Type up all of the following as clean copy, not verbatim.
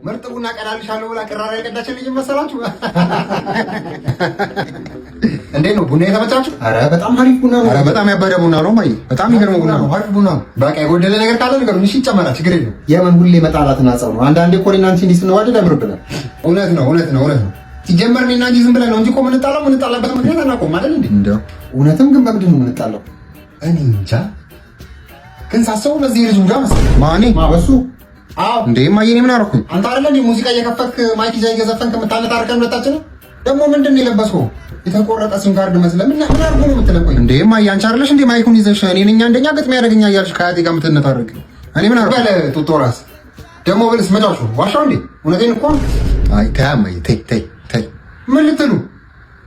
ምርጥ ቡና ቀዳልሻለሁ ብላ ቅራራ የቀዳችልኝ መሰላችሁ? እንዴት ነው ቡና የተመቻችሁ? አረ በጣም አሪፍ ቡና ነው። አረ በጣም ያበደ ቡና ነው ማይ፣ በጣም የሚገርም ቡና ነው። አሪፍ ቡና ነው። በቃ የጎደለ ነገር ካለ ንገሩኝ፣ እሺ ይጨመራል፣ ችግር የለም። የምን ሁሌ መጣላትና ጸብ ነው? አንዳንዴ እኮ እኔና አንቺ እንዲህ ስንዋደድ ያምርብናል። እውነት ነው። ሲጀመር እኔና አንቺ ዝም ብለን ነው እንጂ እኮ የምንጣላበት ምክንያት አናውቅም አይደል እንዴ? እንደው እውነትም ግን በምንድን ነው የምንጣላው? እኔ እንጃ፣ ግን ሳስበው በዚህ ልጅ ሙዳ መሰለኝ። ማኔ ማበሱ አዎ እንዴ ማዬ፣ እኔ ምን አደረኩኝ? አንተ አይደለ እንዴ ሙዚቃ እየከፈትክ ማይክ ይዘህ እየዘፈንክ የምታነጣርከን ሁለታችን? ደግሞ ምንድን ነው የለበስከው? የተቆረጠ ሲም ካርድ መስለህ ምን አድርጎ ነው የምትለቆኝ? እንዴ ማዬ፣ አንቺ አይደለሽ እንዴ ማይኩን ይዘሽ እኔ ነኝ አንደኛ ግጥም ያደርገኛ እያልሽ ከአያቴ ጋር የምትነታረቅ? እኔ ምን አደረኩ? በለ ጡጦ ራስ ደግሞ ብልስ መጫወቹ ዋሻው እንዴ? እውነቴን እኮ። አይ ተይ ማዬ፣ ተይ ምን ልትሉ?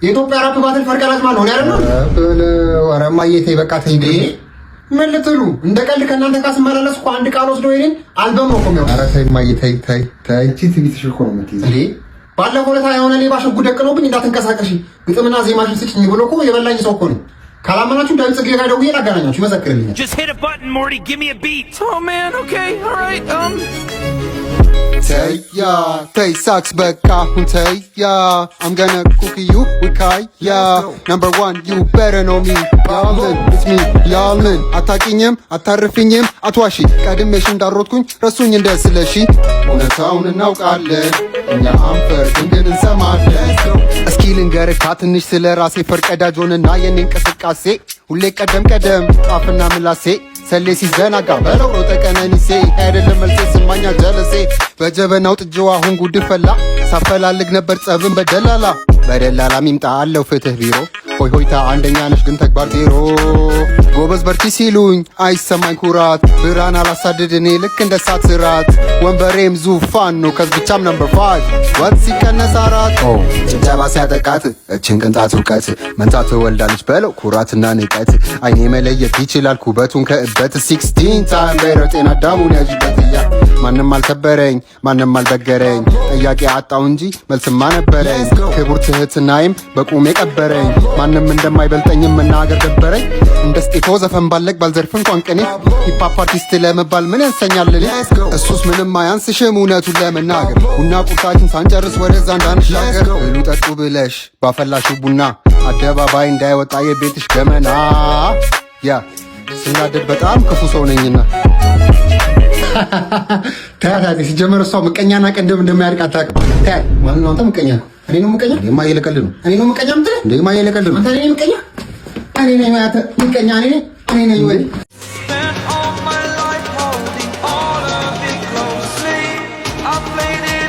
የኢትዮጵያ ራፕ ባትል ፈርቀላጅ ማለት ነው አይደል? ኧረ ማዬ ተይ በቃ ተይ እንዴ። ምን ልትሉ? እንደ ቀልድ ከእናንተ ጋር ስመላለስ እኮ አንድ ቃል ወስዶ ይሄን አልበም ነው እኮ የሚያው። ኧረ ተይ ማዬ ተይ። እቺ ትቢትሽ እኮ ነው የምትይዘው እንዴ። ባለፈው ዕለት የሆነ ሌባ ሽጉጥ ደቅኖብኝ እንዳትንቀሳቀሺ ግጥምና ዜማሽን ስጭኝ ብሎ እኮ የበላኝ ሰው እኮ ነው። ካላመናችሁ ዳዊት ጽጌ ጋር ደውዬ ላገናኛችሁ፣ ይመሰክርልኛል። Just hit a button, Morty. Give me a beat. Oh man, okay, all right. Tay sucks በቃ አሁን ተያ I'm gonna cook you with Kaya number one you better know me y'allin it's me y'allin አታቂኝም አታርፊኝም አትዋሺ ቀድሜሽ እንዳሮጥኩኝ ረሱኝ እንደስለሺ እውነታውን እናውቃለን እኛ አንፈር ግን እንሰማለን እስኪ ልንገርካ ትንሽ ስለ ራሴ ፈርቀዳጅ ሆንና የኔ እንቅስቃሴ ሁሌ ቀደም ጣፍና ምላሴ ሰሌ ሲዘናጋ በለው ሮጠ ቀነኒሴ አይደለም መልሴ ስማኛ ጀለሴ በጀበናው ጥጅው አሁን ጉድ ፈላ ሳፈላልግ ነበር ጸብን በደላላ ሚምጣ አለው ፍትህ ቢሮ ሆይታ አንደኛ ነሽ ግን ተግባር ዜሮ ጎበዝ በርቺ ሲሉኝ አይሰማኝ ኩራት ብራን አላሳድድ እኔ ልክ እንደ ሳት ስራት ወንበሬም ዙፋን ነው ከዝብቻም ነምበር 5 ወጥ ሲቀነስ 4 ጭብጨባ ሲያጠቃት እችን ቅንጣት እውቀት መንታት ትወልዳለች በለው ኩራትና ንቀት አይኔ መለየት ይችላል ኩበቱን ከእበት 16 ታይም ቤተር ጤና ዳሙን ያዥበት እያ ማንም አልከበረኝ ማንም አልበገረኝ ጥያቄ አጣው እንጂ መልስማ ነበረኝ ክቡር ትህትናይም በቁሜ ቀበረኝ ማንም እንደማይበልጠኝም መናገር ደበረኝ እንደ ስጤፎ ዘፈን ባለቅ ባልዘርፍ እንኳን ቅኔ ሂፓፕ አርቲስት ለመባል ምን ያንሰኛል እኔ እሱስ ምንም አያንስሽም እውነቱን ለመናገር ቡና ቁርሳችን ሳንጨርስ ወደዛ እንዳንሻገር ብሉ ጠጡ ብለሽ ባፈላሽው ቡና አደባባይ እንዳይወጣ የቤትሽ ገመና ያ ስናደድ በጣም ክፉ ሰው ነኝና ታያታቴ ሲጀመር እሷ ምቀኛና ቀንደም እንደማያልቅ አታውቅም። ታያ ማን ነው አንተ? ምቀኛ እኔ ነው ምቀኛ? እኔማ እየለቀልድ ነው። እኔ ነው ምቀኛ ምትል እንደማ እየለቀልድ ነው። አንተ እኔ ምቀኛ እኔ ነኝ ማለት ምቀኛ እኔ ነኝ ወይ? Spent all my life holding all of it closely. I played it